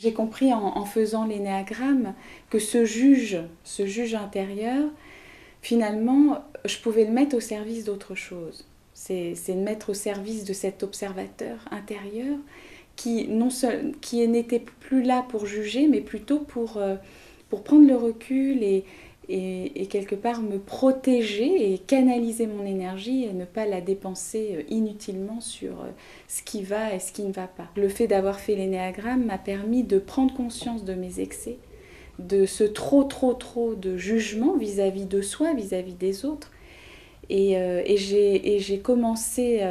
J'ai compris en faisant l'énéagramme que ce juge intérieur, finalement, je pouvais le mettre au service d'autre chose. C'est le mettre au service de cet observateur intérieur qui n'était plus là pour juger, mais plutôt pour prendre le recul et quelque part me protéger et canaliser mon énergie et ne pas la dépenser inutilement sur ce qui va et ce qui ne va pas. Le fait d'avoir fait l'énéagramme m'a permis de prendre conscience de mes excès, de ce trop de jugement vis-à-vis de soi, vis-à-vis des autres. Et j'ai commencé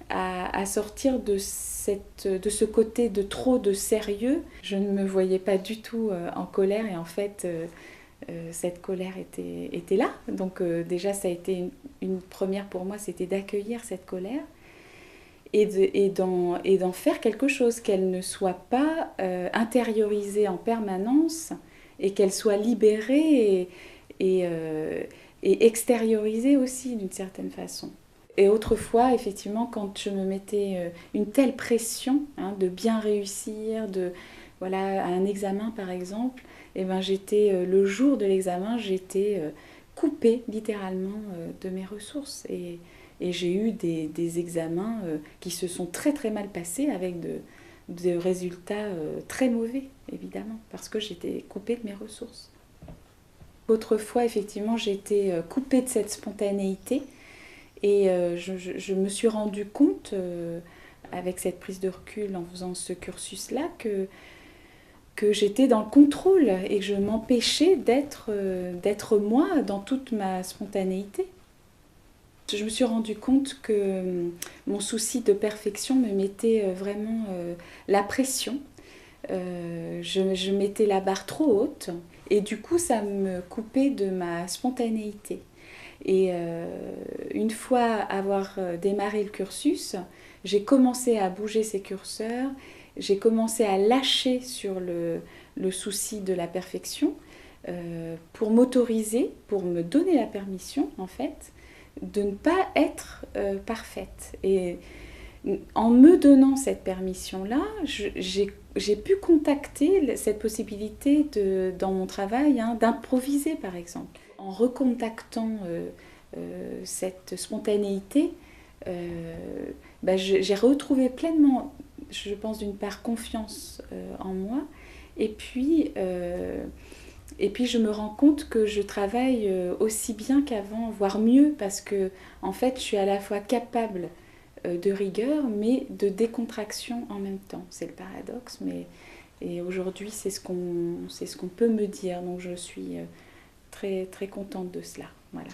à sortir de ce côté de trop de sérieux. Je ne me voyais pas du tout en colère et en fait cette colère était là. Donc déjà ça a été une première pour moi, c'était d'accueillir cette colère et d'en faire quelque chose, qu'elle ne soit pas intériorisée en permanence et qu'elle soit libérée et extériorisée aussi d'une certaine façon. Et autrefois, effectivement, quand je me mettais une telle pression de bien réussir, voilà, à un examen par exemple, et ben le jour de l'examen, j'étais coupée littéralement de mes ressources. Et j'ai eu des examens qui se sont très mal passés avec de résultats très mauvais, évidemment, parce que j'étais coupée de mes ressources. Autrefois, effectivement, j'étais coupée de cette spontanéité et je me suis rendu compte, avec cette prise de recul en faisant ce cursus-là, que j'étais dans le contrôle et que je m'empêchais d'être moi dans toute ma spontanéité. Je me suis rendu compte que mon souci de perfection me mettait vraiment la pression. Je mettais la barre trop haute et du coup ça me coupait de ma spontanéité. Et une fois avoir démarré le cursus, j'ai commencé à bouger ces curseurs, j'ai commencé à lâcher sur le souci de la perfection pour m'autoriser, pour me donner la permission en fait, de ne pas être parfaite. Et en me donnant cette permission-là, j'ai pu contacter cette possibilité dans mon travail d'improviser par exemple. En recontactant cette spontanéité, j'ai retrouvé pleinement, je pense d'une part, confiance en moi. Et puis je me rends compte que je travaille aussi bien qu'avant, voire mieux, parce que en fait, je suis à la fois capable de rigueur, mais de décontraction en même temps. C'est le paradoxe, et aujourd'hui, c'est ce qu'on peut me dire. Donc je suis très contente de cela. Voilà.